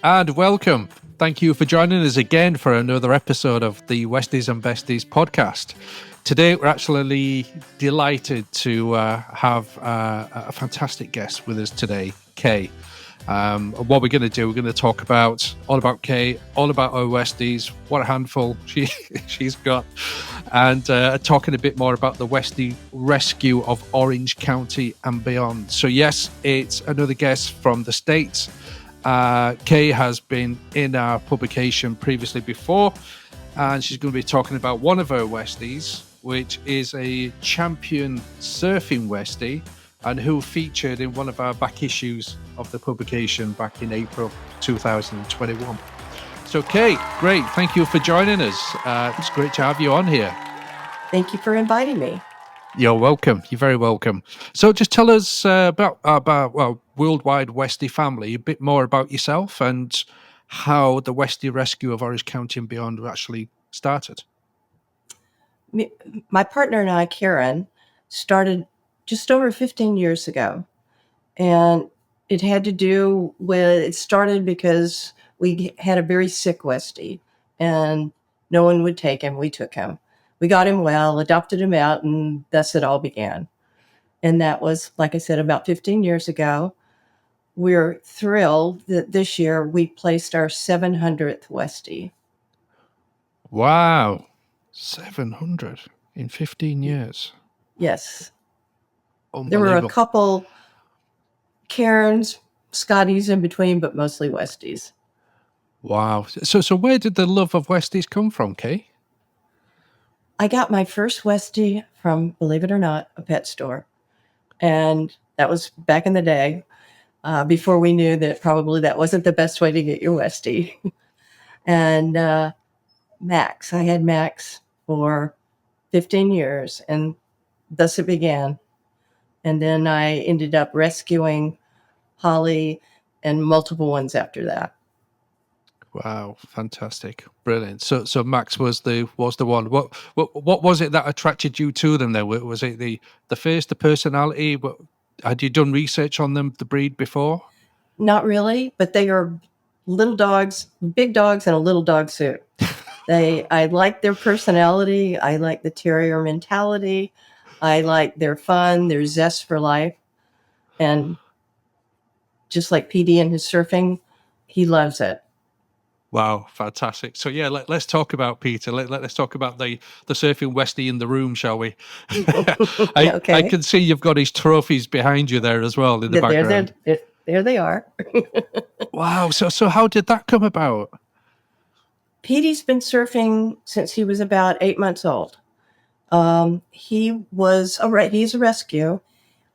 And welcome. Thank you for joining us again for another episode of the Westies and Besties podcast. Today, we're actually delighted to have a fantastic guest with us today, Kay. What we're going to do, we're going to talk about all about Kay, all about her Westies, what a handful she's got, and talking a bit more about the Westie rescue of Orange County and beyond. So yes, it's another guest from the States. Kay has been in our publication previously before, and she's going to be talking about one of her Westies, which is a champion surfing Westie, and who featured in one of our back issues of the publication back in April 2021. So Kay, great. Thank you for joining us. It's great to have you on here. Thank you for inviting me. You're welcome. You're very welcome. So just tell us about Worldwide Westie family, a bit more about yourself and how the Westie rescue of Orange County and beyond actually started. My partner and I, Karen, started just over 15 years ago. And it had to do with, it started because we had a very sick Westie and no one would take him. We took him. We got him well, adopted him out, and thus it all began. And that was, like I said, about 15 years ago. We're thrilled that this year we placed our 700th Westie. Wow, 700 in 15 years. Yes. There were a couple Karens, Scotties in between, but mostly Westies. Wow. So where did the love of Westies come from, Kay? I got my first Westie from, believe it or not, a pet store. And that was back in the day, before we knew that probably that wasn't the best way to get your Westie. And Max, I had Max for 15 years, and thus it began. And then I ended up rescuing Holly and multiple ones after that. Wow, fantastic, brilliant. So Max was the one. What was it that attracted you to them? There was it the face, the personality. Had you done research on them, the breed, before? Not really, but they are little dogs, big dogs in a little dog suit. I like their personality. I like the terrier mentality. I like their fun, their zest for life. And just like Petey and his surfing, he loves it. Wow, fantastic. So yeah, let's talk about Peter. Let's talk about the surfing Westie in the room, shall we? Okay. I can see you've got his trophies behind you there as well in the background. There they are. Wow. So how did that come about? Petey's been surfing since he was about 8 months old. He's a rescue.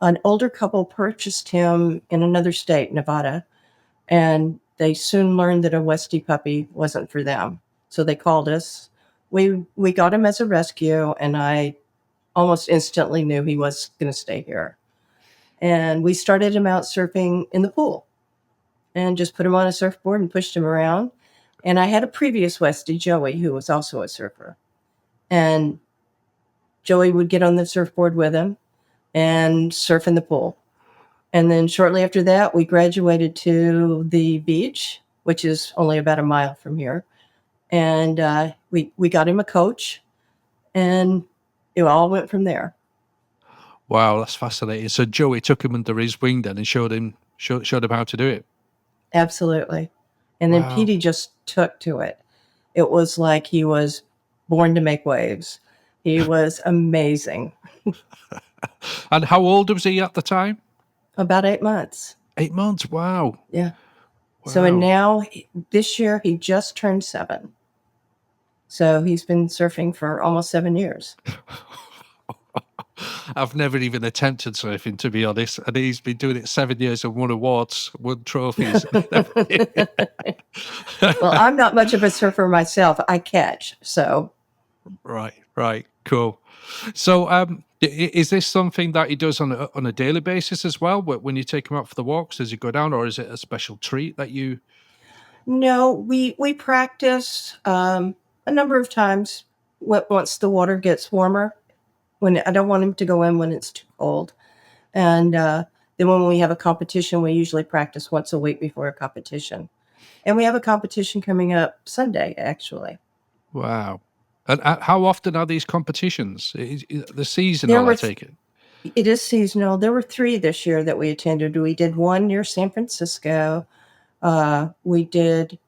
An older couple purchased him in another state, Nevada, and they soon learned that a Westie puppy wasn't for them. So they called us. We got him as a rescue, and I almost instantly knew he was going to stay here. And we started him out surfing in the pool and just put him on a surfboard and pushed him around. And I had a previous Westie, Joey, who was also a surfer. And Joey would get on the surfboard with him and surf in the pool. And then shortly after that, we graduated to the beach, which is only about a mile from here. And we got him a coach, and it all went from there. Wow, that's fascinating. So Joey took him under his wing then and showed him how to do it. Absolutely. And then Petey just took to it. It was like he was born to make waves. He was amazing. And how old was he at the time? About 8 months. 8 months, wow. Yeah. Wow. So, and now this year he just turned 7. So he's been surfing for almost 7 years. I've never even attempted surfing, to be honest. And he's been doing it 7 years and won awards, won trophies. Well, I'm not much of a surfer myself. I catch, so. Right. Cool. So is this something that he does on a daily basis as well? When you take him out for the walks, does he go down, or is it a special treat that you... No, we practice a number of times once the water gets warmer. When I don't want him to go in when it's too cold. And then when we have a competition, we usually practice once a week before a competition. And we have a competition coming up Sunday, actually. Wow. And how often are these competitions? The seasonal, I take it. It is seasonal. There were 3 this year that we attended. We did one near San Francisco. We did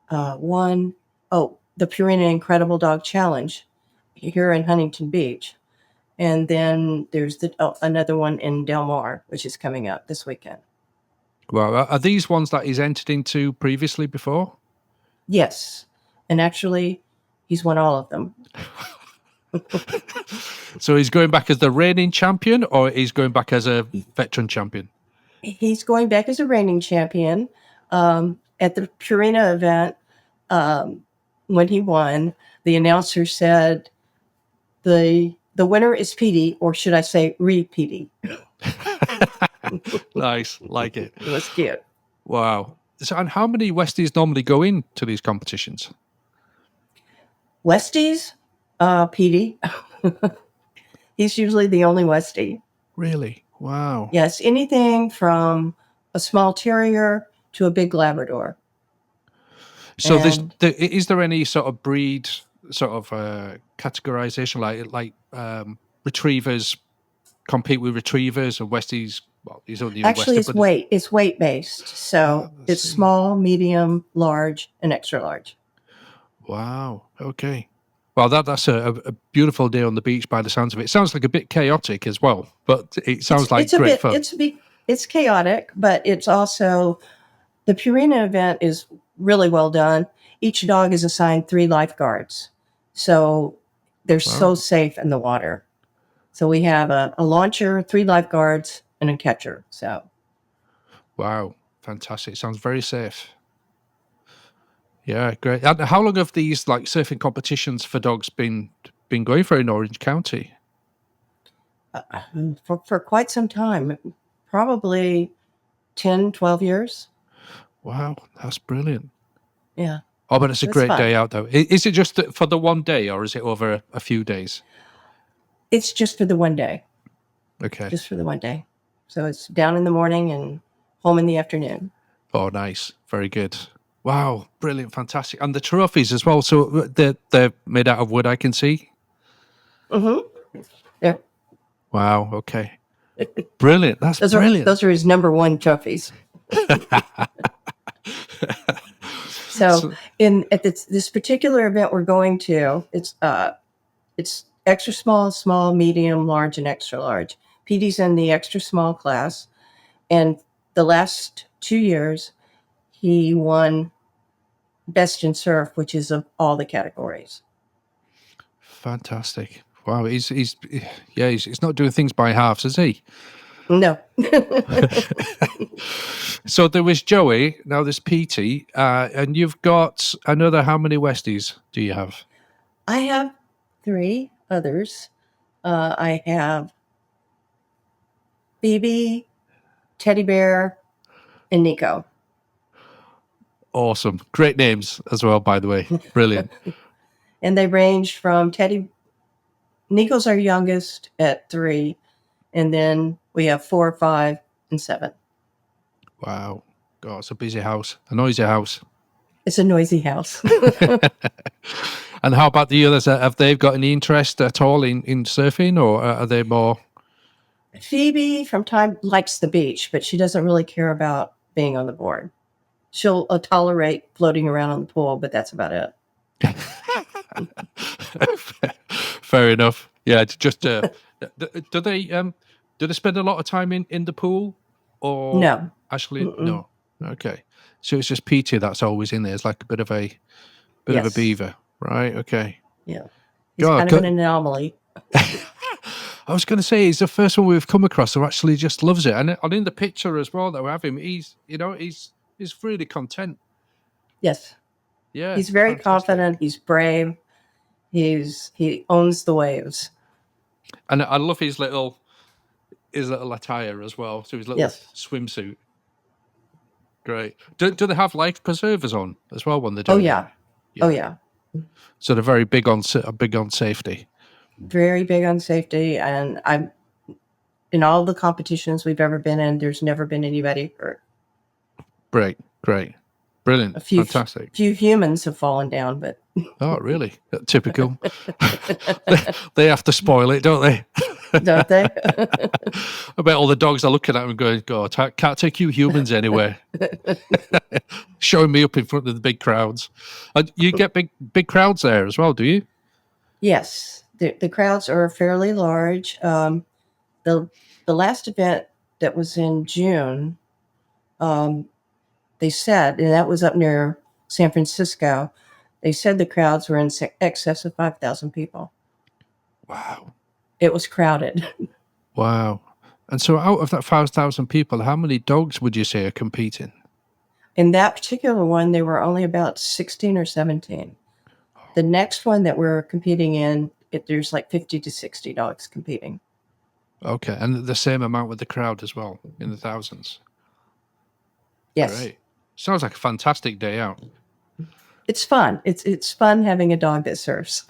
one, the Purina Incredible Dog Challenge here in Huntington Beach. And then there's another one in Del Mar, which is coming up this weekend. Well, are these ones that he's entered into previously before? Yes. And actually, he's won all of them. So he's going back as the reigning champion, or he's going back as a veteran champion? He's going back as a reigning champion. At the Purina event, when he won, the announcer said, the winner is Petey, or should I say Petey? Nice, like it. It was cute. Wow. So, and how many Westies normally go into these competitions? Westies, Petey. He's usually the only Westie. Really? Wow. Yes, anything from a small terrier to a big Labrador. So is there any sort of breed sort of categorization, like retrievers compete with retrievers, or Westies? Well, these are the actually it's weight based. So it's small, medium, large, and extra large. Wow. Okay. Well, that's a beautiful day on the beach by the sounds of it. It sounds like a bit chaotic as well, but it sounds like great fun. It's chaotic, but it's also, the Purina event is really well done. Each dog is assigned 3 lifeguards. So they're so safe in the water. So we have a launcher, 3 lifeguards, and a catcher. So, wow, fantastic! Sounds very safe. Yeah, great. And how long have these like surfing competitions for dogs been going for in Orange County? For quite some time, probably 10, 12 years. Wow, that's brilliant. Yeah. Oh, but it's a great day out, though. Is it just for the one day, or is it over a few days? It's just for the one day. Okay. Just for the one day. So it's down in the morning and home in the afternoon. Oh, nice. Very good. Wow, brilliant, fantastic. And the trophies as well. So they're made out of wood, I can see. Mm-hmm. Yeah. Wow, okay. Brilliant. That's brilliant. Those are his number 1 trophies. So at this particular event we're going to, it's extra small, medium, large, and extra large. Petey's in the extra small class, and the last 2 years he won Best in Surf, which is of all the categories. Fantastic. Wow, he's not doing things by halves, is he? No. So there was Joey, now there's Petey, and you've got another, how many Westies do you have? I have 3 others. I have Phoebe, Teddy Bear, and Nico. Awesome. Great names as well, by the way. Brilliant. And they range from Nico's our youngest at 3, and then we have 4, 5, and 7. Wow. God, it's a busy house, a noisy house. It's a noisy house. And how about the others? Have they got any interest at all in surfing, or are they more? Phoebe likes the beach, but she doesn't really care about being on the board. She'll tolerate floating around on the pool, but that's about it. Fair enough. Yeah, just do they spend a lot of time in the pool, or no? Actually, no. Okay, so it's just Petey that's always in there. It's like a bit of a beaver, right? Okay. Yeah, he's kind of an anomaly. I was going to say he's the first one we've come across who actually just loves it, and in the picture as well that we have him, he's really content. Yes. Yeah. He's very confident. He's brave. He owns the waves. And I love his little attire as well. So his little swimsuit. Great. Do they have life preservers on as well when they're doing? Oh yeah. So they're very big on safety. Very big on safety, and I'm in all the competitions we've ever been in. There's never been anybody hurt. Great. Brilliant. A few Fantastic. few humans have fallen down, but Oh, really? Typical. They have to spoil it, don't they? don't they? I bet all the dogs are looking at them and going, God, I can't take you humans anywhere. Showing me up in front of the big crowds. You get big crowds there as well, do you? Yes, the crowds are fairly large. The last event that was in June, they said, and that was up near San Francisco, they said the crowds were in excess of 5,000 people. Wow. It was crowded. Wow. And so out of that 5,000 people, how many dogs would you say are competing? In that particular one, there were only about 16 or 17. The next one that we're competing in, there's like 50 to 60 dogs competing. Okay. And the same amount with the crowd as well, in the thousands. Yes. Great. Sounds like a fantastic day out. It's fun. It's fun having a dog that surfs.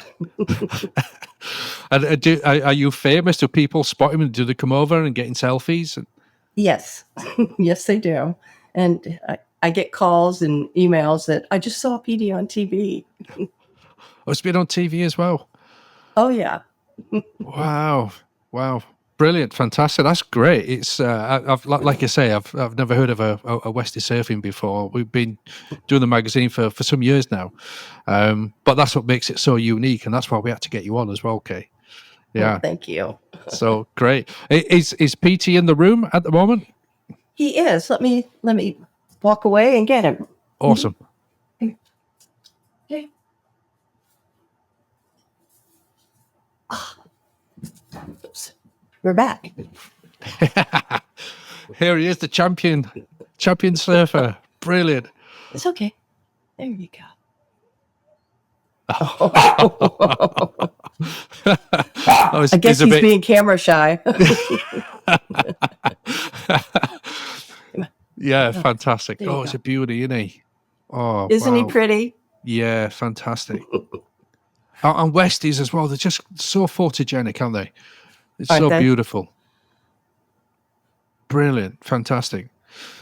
And are you famous? Do people spot him and do they come over and getting selfies? Yes. Yes, they do. And I get calls and emails that I just saw Petey on TV. Oh, it's been on TV as well. Oh, yeah. Wow. Brilliant. Fantastic. That's great. It's I've like I say, I've never heard of a Westie surfing before. We've been doing the magazine for some years now. But that's what makes it so unique, and that's why we had to get you on as well, Kay. Yeah. Well, thank you. So great. Is Petey in the room at the moment? He is. Let me walk away and get him. Awesome. Okay. Oops. We're back. Here he is, the champion surfer. Brilliant. It's okay. There you go. I guess he's being camera shy. Yeah, fantastic. Oh, it's a beauty, isn't he? Oh, isn't he pretty? Yeah, fantastic. And Westies as well. They're just so photogenic, aren't they? It's so beautiful. Brilliant. Fantastic.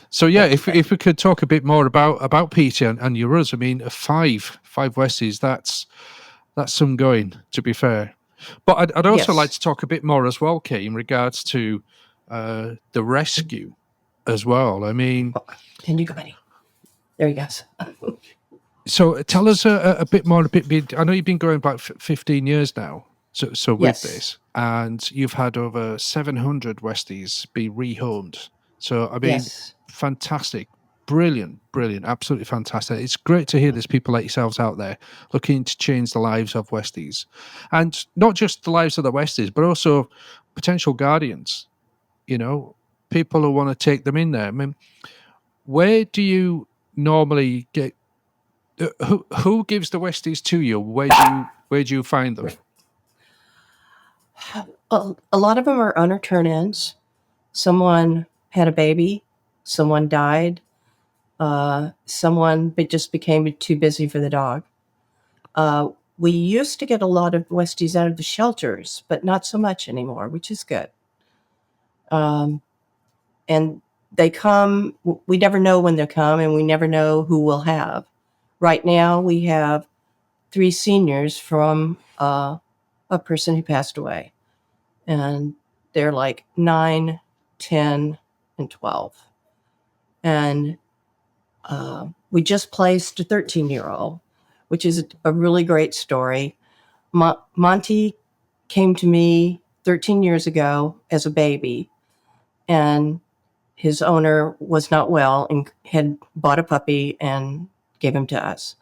So yeah, if we could talk a bit more about Petey and yours. I mean, five Westies, that's some going, to be fair. But I'd also like to talk a bit more as well, Kay, in regards to the rescue as well. I mean, can you go, buddy? There he goes. So tell us a bit more. I know you've been going about 15 years now. So with this, and you've had over 700 Westies be rehomed. So I mean, fantastic, brilliant, absolutely fantastic. It's great to hear there's people like yourselves out there looking to change the lives of Westies, and not just the lives of the Westies, but also potential guardians. You know, people who want to take them in there. I mean, where do you normally get? Who gives the Westies to you? Where do you find them? A lot of them are owner turn-ins. Someone had a baby, someone died, someone just became too busy for the dog. We used to get a lot of Westies out of the shelters, but not so much anymore, which is good. And they come, we never know when they'll come, and we never know who we'll have. Right now, we have 3 seniors from a person who passed away. And they're like 9, 10, and 12. And we just placed a 13-year-old, which is a really great story. Monty came to me 13 years ago as a baby, and his owner was not well and had bought a puppy and gave him to us.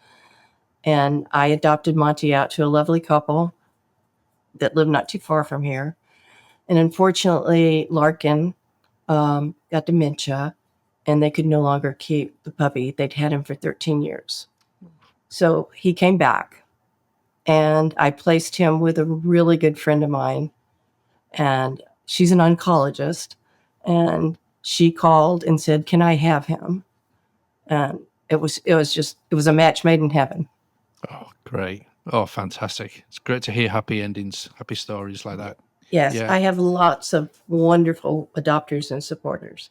And I adopted Monty out to a lovely couple that lived not too far from here. And unfortunately, Larkin got dementia, and they could no longer keep the puppy. They'd had him for 13 years. So he came back, and I placed him with a really good friend of mine. And she's an oncologist. And she called and said, "Can I have him?" And it was a match made in heaven. Oh, great. Oh, fantastic. It's great to hear happy endings, happy stories like that. Yes, yeah. I have lots of wonderful adopters and supporters.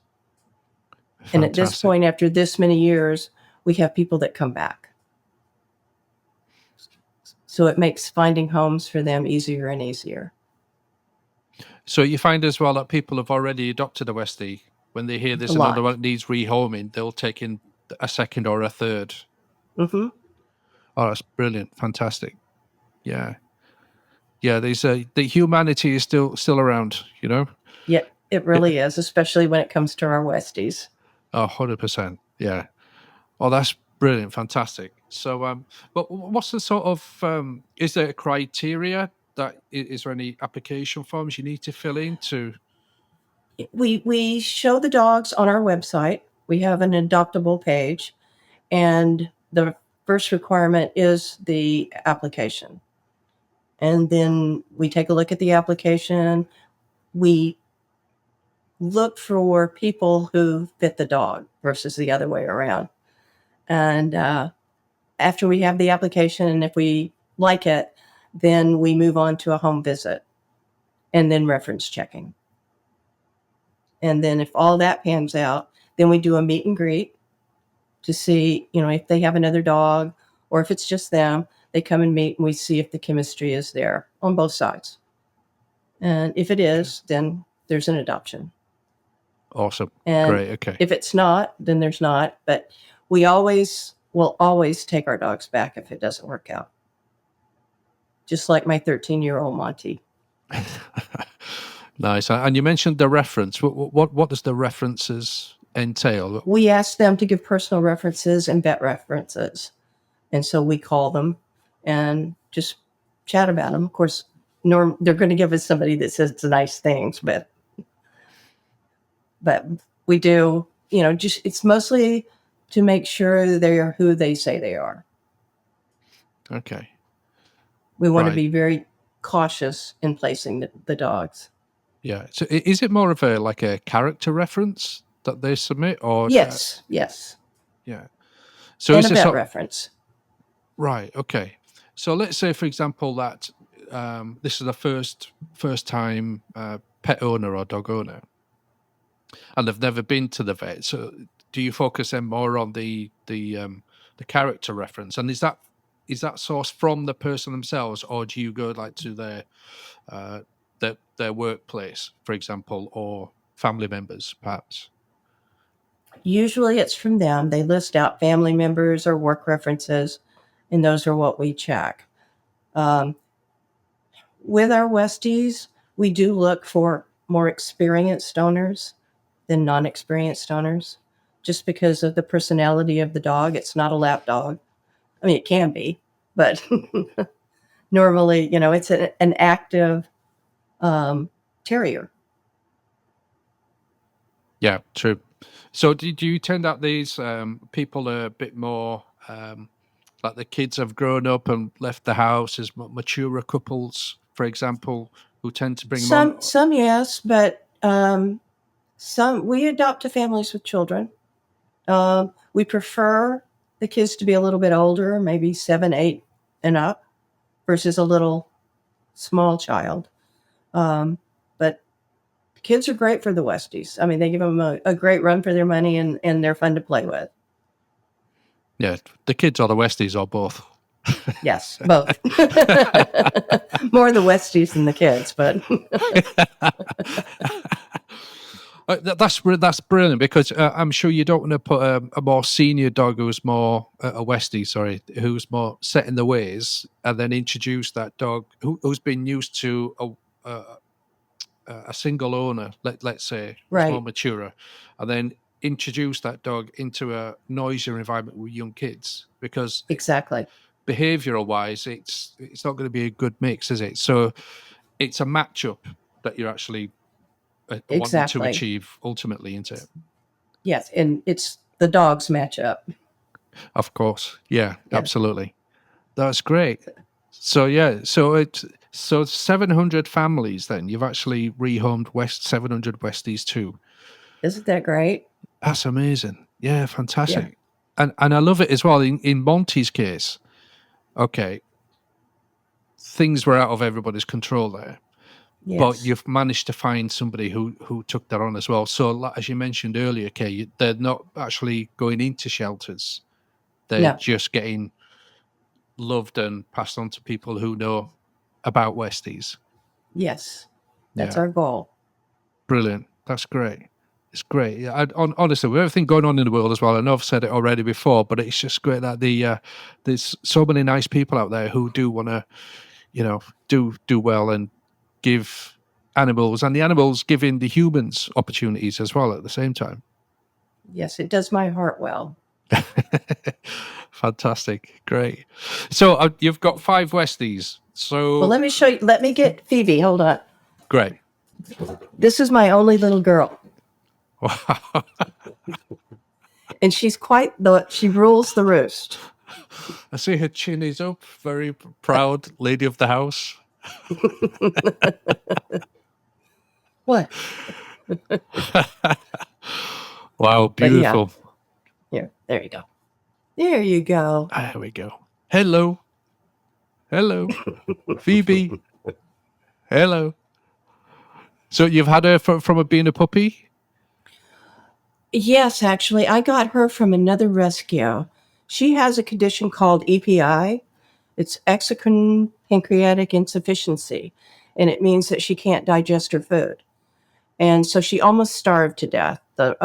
Fantastic. And at this point, after this many years, we have people that come back. So it makes finding homes for them easier and easier. So you find as well that people have already adopted a Westie. When they hear there's A another lot. one that needs rehoming, they'll take in a second or a third. Mm-hmm. Oh, that's brilliant. Fantastic. Yeah. Yeah, there's the humanity is still around, you know? Yeah, it really is, especially when it comes to our Westies. 100%. Yeah. Oh, that's brilliant. Fantastic. So, but what's the sort of, is there a criteria that, is there any application forms you need to fill in to? We show the dogs on our website. We have an adoptable page, and the first requirement is the application. And then we take a look at the application. We look for people who fit the dog versus the other way around. And after we have the application, and if we like it, then we move on to a home visit and then reference checking. And then if all that pans out, then we do a meet and greet to see, if they have another dog or if it's just them, they come and meet and we see if the chemistry is there on both sides. And if it is, then there's an adoption. Awesome. And great. Okay. if it's not, then there's not. But we will always take our dogs back if it doesn't work out. Just like my 13-year-old Monty. Nice. And you mentioned the reference. What does the references entail? We ask them to give personal references and vet references. And so we call them and just chat about them. Of course, they're going to give us somebody that says nice things, but we do, just it's mostly to make sure they are who they say they are. Okay. We want to be very cautious in placing the dogs. Yeah. So is it more of a character reference that they submit, or? Yes. Yeah. So and is a this vet reference. Right. Okay. So let's say, for example, that this is the first time pet owner or dog owner, and they've never been to the vet. So do you focus then more on the character reference, and is that sourced from the person themselves, or do you go like to their workplace, for example, or family members, perhaps? Usually it's from them. They list out family members or work references, and those are what we check. With our Westies, we do look for more experienced owners than non-experienced owners, just because of the personality of the dog. It's not a lap dog. I mean, it can be, but normally, it's an active terrier. Yeah, true. So do you tend that these people are a bit more like the kids have grown up and left the house as mature couples, for example, who tend to bring them on? Some yes, but some we adopt to families with children. We prefer the kids to be a little bit older, maybe 7, 8 and up, versus a little small child. But kids are great for the Westies. I mean, they give them a great run for their money, and they're fun to play with. Yeah, the kids or the Westies or both. Yes, both. More the Westies than the kids, but that's brilliant, because I'm sure you don't want to put a more senior dog who's more a Westie, sorry, who's more set in the ways, and then introduce that dog who's been used to a single owner, let's say, who's more right, mature, and then introduce that dog into a noisier environment with young kids, because exactly. behavioral wise, it's not going to be a good mix, is it? So it's a matchup that you're actually wanting to Exactly. achieve ultimately, isn't it? Yes, and it's the dogs match up. Of course. Yeah, Yeah. absolutely. That's great. So yeah, so 700 families then. You've actually rehomed 700 Westies too. Isn't that great? That's amazing. Yeah, Yeah. fantastic. And I love it as well in Monty's case. Okay, things were out of everybody's control there. Yes. But you've managed to find somebody who took that on as well. So as you mentioned earlier, Kay, they're not actually going into shelters. They're No. just getting loved and passed on to people who know about Westies. Yes. That's Yeah. our goal. Brilliant. That's great. It's great. Yeah, honestly, with everything going on in the world as well, I know I've said it already before, but it's just great that there's so many nice people out there who do want to, do well and give animals, and the animals giving the humans opportunities as well at the same time. Yes, it does my heart well. Fantastic. Great. So you've got 5 Westies. So Well, let me show you. Let me get Phoebe. Hold on. great. This is my only little girl. Wow. And she's she rules the roost. I see her chin is up. Very proud lady of the house. What? Wow, beautiful. Here, there you go. There you go. There we go. Hello. Phoebe. Hello. So you've had her from being a puppy? Yes, actually, I got her from another rescue. She has a condition called EPI. It's exocrine pancreatic insufficiency, and it means that she can't digest her food. And so she almost starved to death. The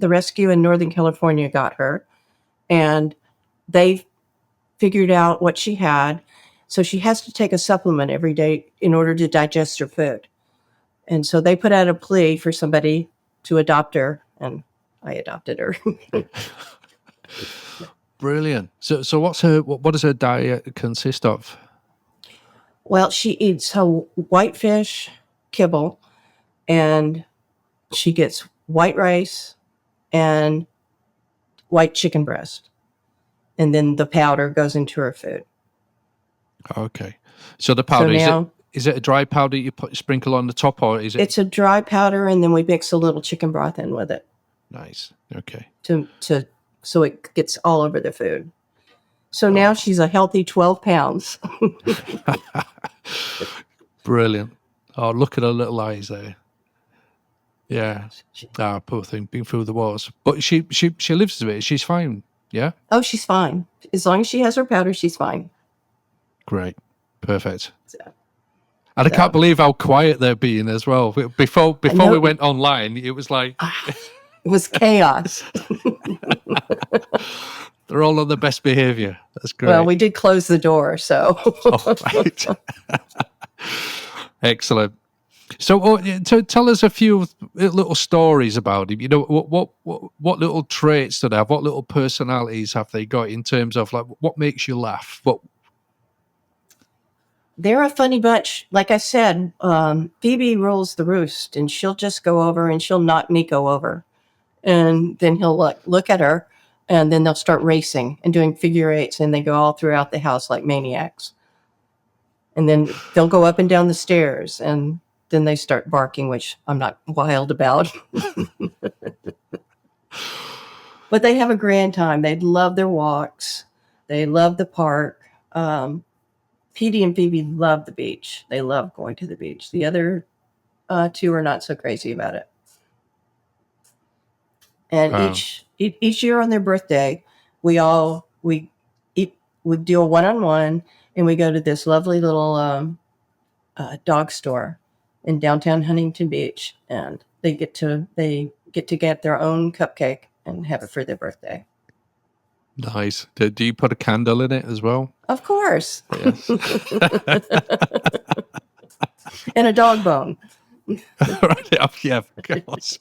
rescue in Northern California got her, and they figured out what she had. So she has to take a supplement every day in order to digest her food. And so they put out a plea for somebody to adopt her, and I adopted her. Brilliant. So what does her diet consist of? Well, she eats her whitefish kibble, and she gets white rice and white chicken breast. And then the powder goes into her food. Okay. So the powder, is it a dry powder you sprinkle on the top, or is it? It's a dry powder, and then we mix a little chicken broth in with it. Nice. Okay. So it gets all over the food. So now she's a healthy 12 pounds. Brilliant. Oh, look at her little eyes there. Yeah. Poor thing, been through the wars. But she lives with it. She's fine. Yeah? Oh, she's fine. As long as she has her powder, she's fine. Great. Perfect. And I can't believe how quiet they're being as well. Before we went online, it was like... It was chaos. They're all on the best behavior. That's great. Well, we did close the door, so... Oh, right. Excellent. So tell us a few little stories about him. What little traits do they have? What little personalities have they got in terms of like what makes you laugh? They're a funny bunch. Like I said, Phoebe rules the roost, and she'll just go over and she'll not me go over. And then he'll look at her, and then they'll start racing and doing figure eights, and they go all throughout the house like maniacs. And then they'll go up and down the stairs, and then they start barking, which I'm not wild about. But they have a grand time. They love their walks. They love the park. Petey and Phoebe love the beach. They love going to the beach. The other 2 are not so crazy about it. And each year on their birthday, we do a one-on-one, and we go to this lovely little dog store in downtown Huntington Beach, and they get to get their own cupcake and have it for their birthday. Nice. Do you put a candle in it as well? Of course. Yes. And a dog bone. Right, yeah, of course.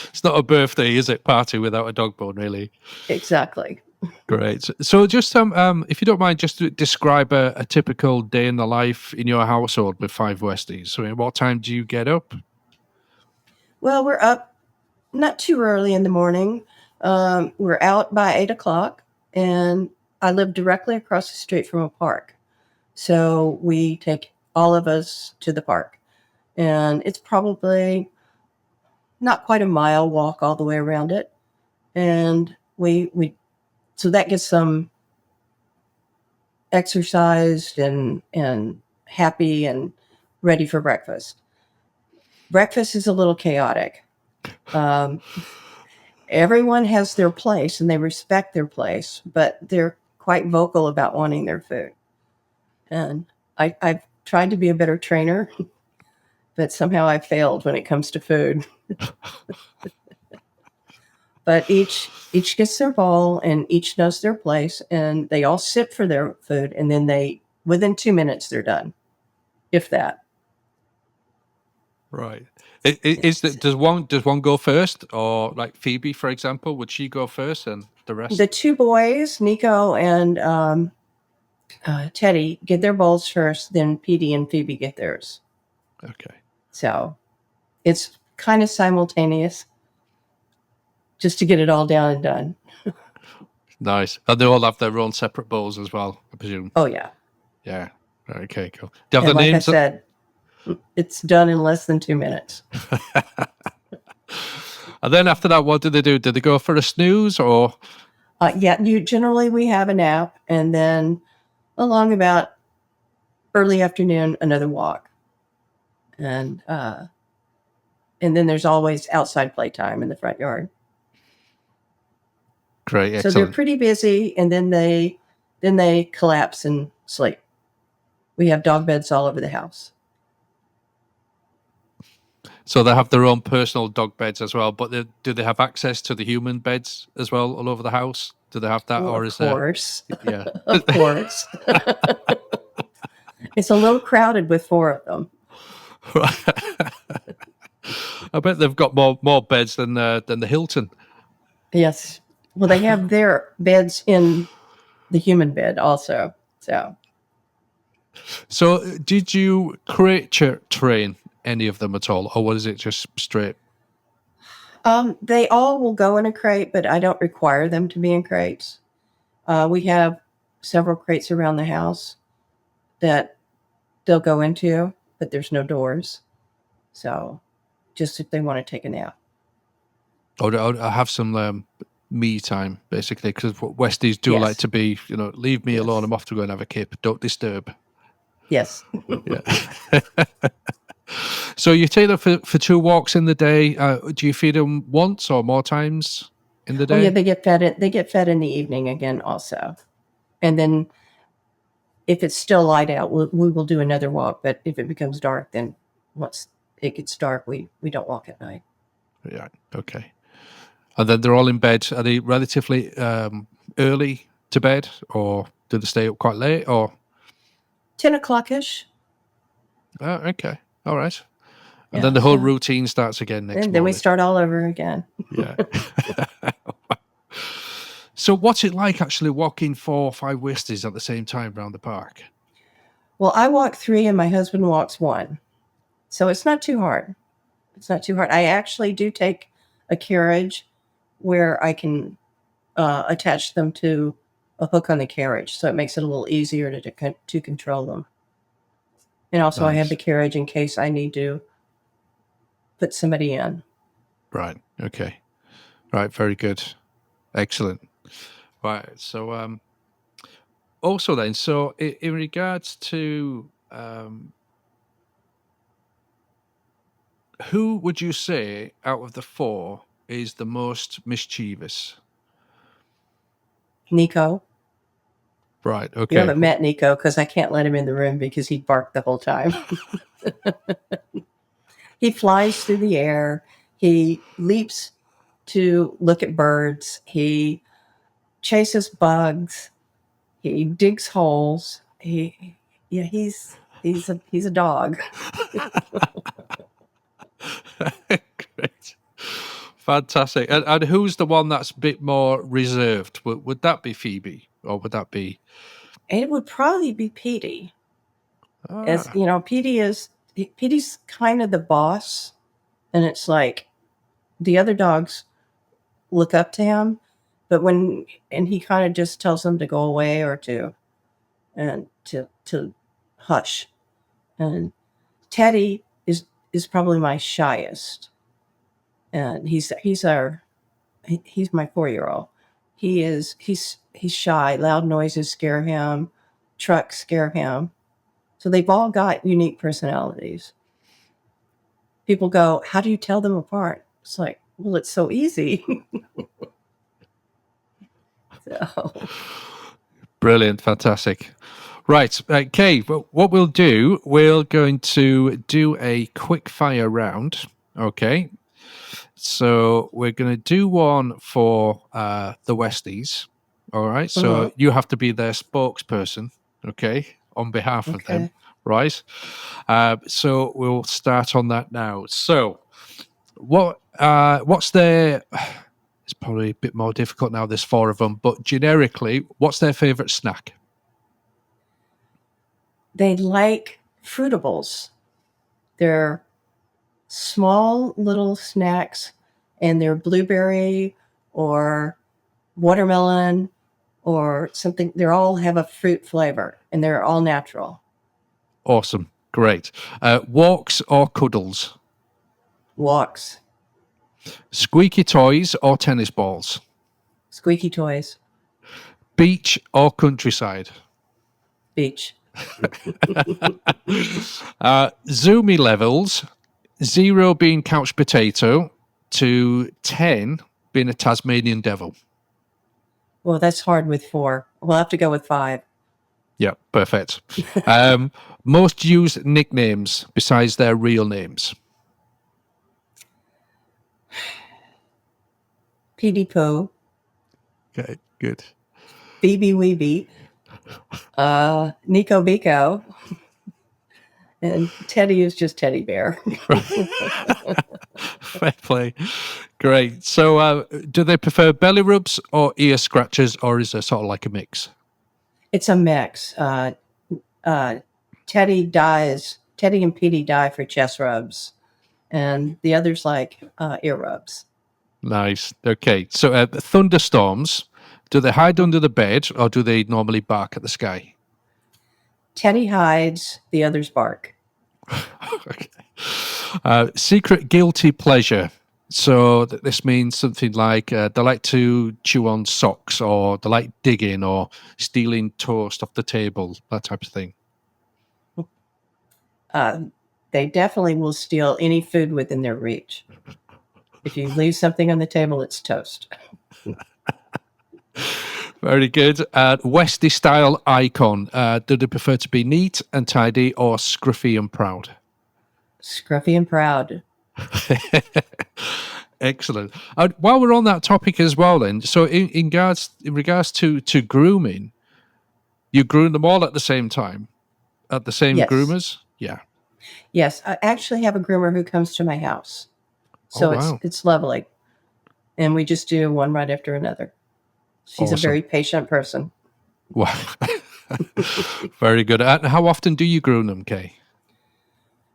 It's not a birthday, is it? Party without a dog bone, really. Exactly. Great. So just if you don't mind, just to describe a typical day in the life in your household with 5 Westies. So what time do you get up? Well, we're up not too early in the morning. We're out by 8 o'clock, and I live directly across the street from a park. So we take all of us to the park. And it's probably not quite a mile walk all the way around it. And so that gets some exercised and happy and ready for breakfast. Breakfast is a little chaotic. everyone has their place and they respect their place, but they're quite vocal about wanting their food. And I've tried to be a better trainer, but somehow I failed when it comes to food. But each gets their bowl and each knows their place, and they all sit for their food, and then within 2 minutes they're done, if that. Right. Does one go first, or like Phoebe, for example, would she go first and the rest? The two boys, Nico and Teddy, get their bowls first, then Petey and Phoebe get theirs. Okay. So it's kind of simultaneous, just to get it all down and done. Nice. And they all have their own separate bowls as well, I presume. Oh yeah. Yeah. Okay, cool. Do you have And the like names? I said, it's done in less than 2 minutes. And then after that, what do they do? Do they go for a snooze or? Yeah, generally we have a nap, and then along about early afternoon, another walk, and then there's always outside playtime in the front yard. Great, excellent. So they're pretty busy, and then they collapse and sleep. We have dog beds all over the house. So they have their own personal dog beds as well, but do they have access to the human beds as well all over the house? Do they have that, Well, or of course, yeah, of course. It's a little crowded with 4 of them. I bet they've got more beds than the Hilton. Yes. Well, they have their beds in the human bed also. So did you crate train any of them at all, or was it just straight? They all will go in a crate, but I don't require them to be in crates. We have several crates around the house that they'll go into, but there's no doors. So just if they want to take a nap. I have some me time, basically, because Westies do like to be, leave me alone. I'm off to go and have a kip. Don't disturb. Yes. Yeah. So you take them for 2 walks in the day. Do you feed them once or more times in the day? Oh yeah, they get fed. They get fed in the evening again, also. And then, if it's still light out, we will do another walk. But if it becomes dark, then once it gets dark, we don't walk at night. Yeah. Okay. And then they're all in bed. Are they relatively early to bed, or do they stay up quite late? Or 10 o'clock-ish. Oh, okay. All right. And then the whole routine starts again next morning. Then we start all over again. Yeah. So what's it like actually walking 4 or 5 Westies at the same time around the park? Well, I walk 3 and my husband walks 1. So it's not too hard. It's not too hard. I actually do take a carriage where I can attach them to a hook on the carriage. So it makes it a little easier to control them. And also I have the carriage in case I need to put somebody in. Right. Okay. Right. Very good. Excellent. Right. So also then, so in regards to who would you say out of the 4 is the most mischievous? Nico. Right. Okay. You haven't met Nico because I can't let him in the room because he'd bark the whole time. He flies through the air. He leaps to look at birds. He chases bugs. He digs holes. He's a dog. Great. Fantastic. And who's the one that's a bit more reserved? Would that be Phoebe, or would that be? It would probably be Petey. As you know, Petey's kind of the boss, and it's like the other dogs look up to him, but he kind of just tells them to go away or to hush. And Teddy is probably my shyest, and he's my 4-year-old. He's shy. Loud noises scare him. Trucks scare him. So they've all got unique personalities. People go, how do you tell them apart? It's like, Well, it's so easy. So, Brilliant. Fantastic. Right. Okay. Well, what we'll do, we're going to do a quick fire round. Okay. So we're going to do one for the Westies. All right. So you have to be their spokesperson. Okay. On behalf of them. okay. Right. So we'll start on that now. So what's their, it's probably a bit more difficult now, there's four of them, but generically, what's their favorite snack? They like fruitables. They're small little snacks, and they're blueberry or watermelon or something. They all have a fruit flavor, and they're all natural. Awesome. Great. Walks or cuddles? Walks, Squeaky toys or tennis balls? squeaky toys, Beach or countryside? beach, Zoomy levels, 0 being couch potato to 10 being a Tasmanian devil. Well, that's hard with 4. We'll have to go with 5. Yeah, perfect. Most used nicknames besides their real names? Petey Pooh, Okay, good. Phoebe Weeby, Nico Biko, and Teddy is just Teddy Bear. Fair play. Great. So do they prefer belly rubs or ear scratches, or is there sort of like a mix? It's a mix. Teddy and Petey die for chest rubs, and the others like ear rubs. Nice. Okay. So thunderstorms, do they hide under the bed or do they normally bark at the sky? Teddy hides, the others bark. Okay. Secret guilty pleasure. So this means something like they like to chew on socks, or they like digging or stealing toast off the table, that type of thing. They definitely will steal any food within their reach. If you leave something on the table, it's toast. Very good. Westie style icon. Do they prefer to be neat and tidy or scruffy and proud? Scruffy and proud. Excellent. While we're on that topic as well, then, so in regards to grooming, you groom them all at the same time, at the same Yes. groomers? Yeah. Yes, I actually have a groomer who comes to my house. So wow. it's lovely. And we just do one right after another. She's Awesome. a very patient person. Wow. Very good. And how often do you groom them, Kay?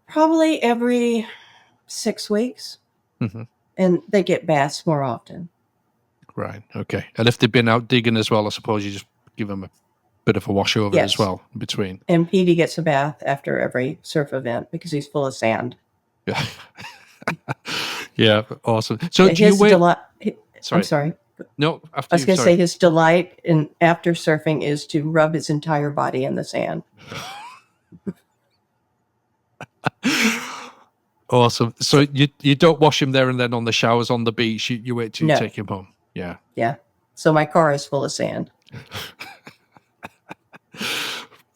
Probably every 6 weeks. Mm-hmm. And they get baths more often. Right. Okay. And if they've been out digging as well, I suppose you just give them a bit of a wash over Yes. as well in between. And Petey gets a bath after every surf event because he's full of sand. Yeah. Yeah. Awesome. So His do you wait? I'm sorry. No, after I was you. going to Sorry. say his delight in after surfing is to rub his entire body in the sand. Awesome. So you don't wash him there and then on the showers on the beach. You wait till you No. take him home. Yeah. Yeah. So my car is full of sand.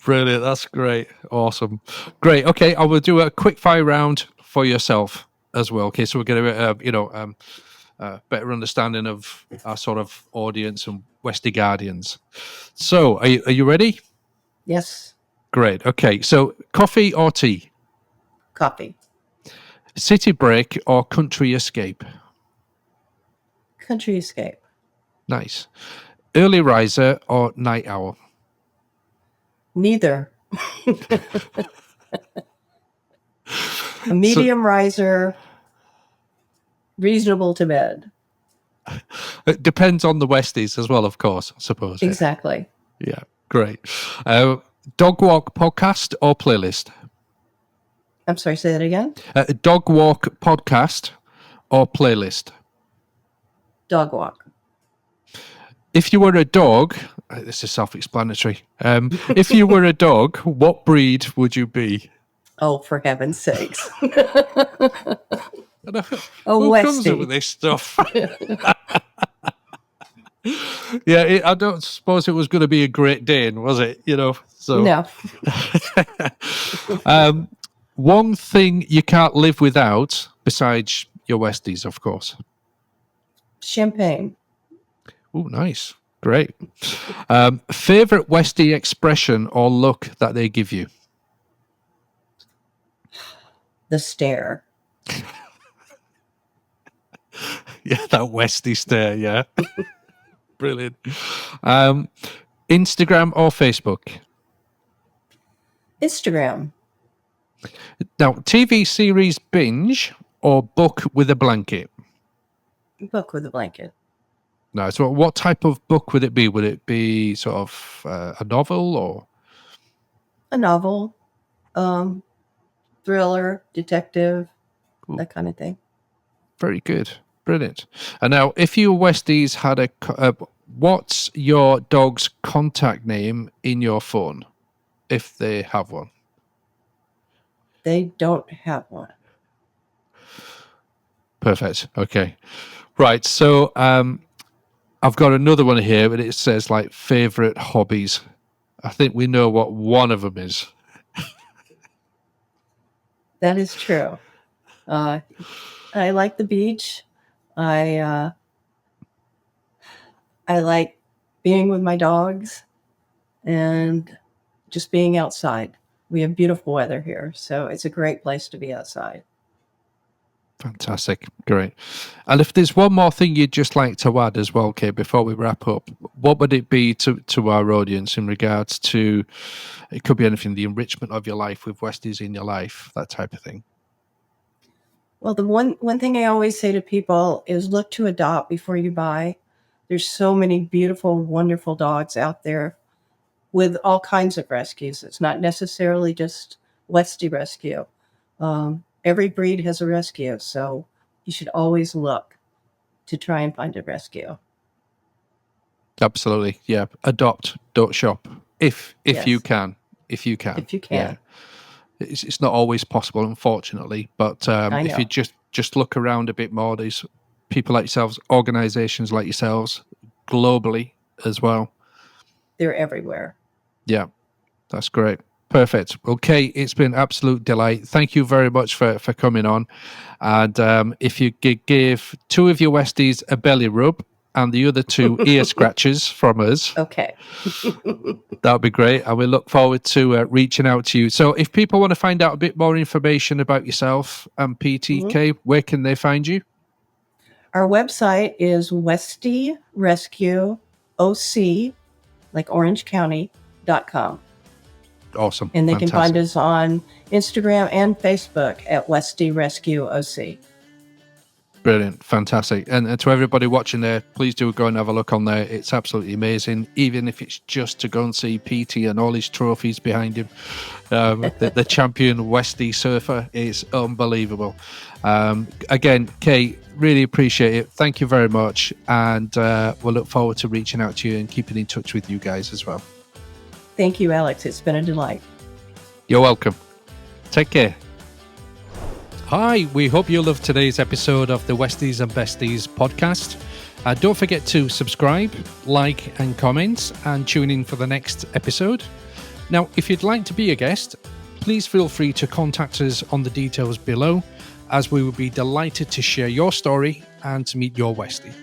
Brilliant. That's great. Awesome. Great. Okay, I will do a quick fire round for yourself as well. Okay, so we're going to better understanding of our sort of audience and Westie Guardians. So, are you ready? Yes. Great. Okay, so coffee or tea? Coffee. City break or country escape? Country escape. Nice. Early riser or night owl? Neither. A medium riser, reasonable to bed. It depends on the Westies as well, of course, I suppose. Exactly. Yeah, great. Dog walk podcast or playlist? I'm sorry, say that again? Dog walk podcast or playlist? Dog walk. If you were a dog, this is self-explanatory. If you were a dog, what breed would you be? Oh, for heaven's sakes. Oh, Who comes up with Westie. this stuff? Yeah, I don't suppose it was going to be a Great Dane, was it? So No. one thing you can't live without, besides your Westies, of course. Champagne. Oh, nice. Great. Favorite Westie expression or look that they give you? The stare. Yeah, that Westie stare, yeah. Brilliant. Instagram or Facebook? Instagram. Now, TV series binge or book with a blanket? Book with a blanket. No, so what type of book would it be? Would it be sort of a novel or? A novel. Thriller, detective, Cool. that kind of thing. Very good. Brilliant. And now, if you Westies had what's your dog's contact name in your phone, if they have one? They don't have one. Perfect. Okay. Right. So I've got another one here, but it says like favorite hobbies. I think we know what one of them is. That is true. I like the beach. I like being with my dogs and just being outside. We have beautiful weather here, so it's a great place to be outside. Fantastic. Great. And if there's one more thing you'd just like to add as well, Kate, before we wrap up, what would it be to our audience in regards to, it could be anything, the enrichment of your life with Westies in your life, that type of thing? Well, the one thing I always say to people is look to adopt before you buy. There's so many beautiful, wonderful dogs out there with all kinds of rescues. It's not necessarily just Westie rescue. Every breed has a rescue, so you should always look to try and find a rescue. Absolutely. Yeah. Adopt, don't shop. If Yes. you can. If you can. If you can. Yeah. It's not always possible, unfortunately, but if you just look around a bit more, there's people like yourselves, organizations like yourselves, globally as well. They're everywhere. Yeah, that's great. Perfect. Okay, it's been an absolute delight. Thank you very much for coming on. And if you could give two of your Westies a belly rub and the other two ear scratches from us, Okay. that would be great. And we look forward to reaching out to you. So if people want to find out a bit more information about yourself and PTK, where can they find you? Our website is Westie Rescue OC, like Orange County.com. Awesome. And they Fantastic. can find us on Instagram and Facebook at Westie Rescue OC. Brilliant. Fantastic. And to everybody watching there, please do go and have a look on there. It's absolutely amazing, even if it's just to go and see Petey and all his trophies behind him. The champion Westie surfer is unbelievable. Again, Kate, really appreciate it. Thank you very much. And we'll look forward to reaching out to you and keeping in touch with you guys as well. Thank you, Alex. It's been a delight. You're welcome. Take care. Hi, we hope you loved today's episode of the Westies and Besties podcast. Don't forget to subscribe, like, and comment, and tune in for the next episode. Now, if you'd like to be a guest, please feel free to contact us on the details below, as we would be delighted to share your story and to meet your Westie.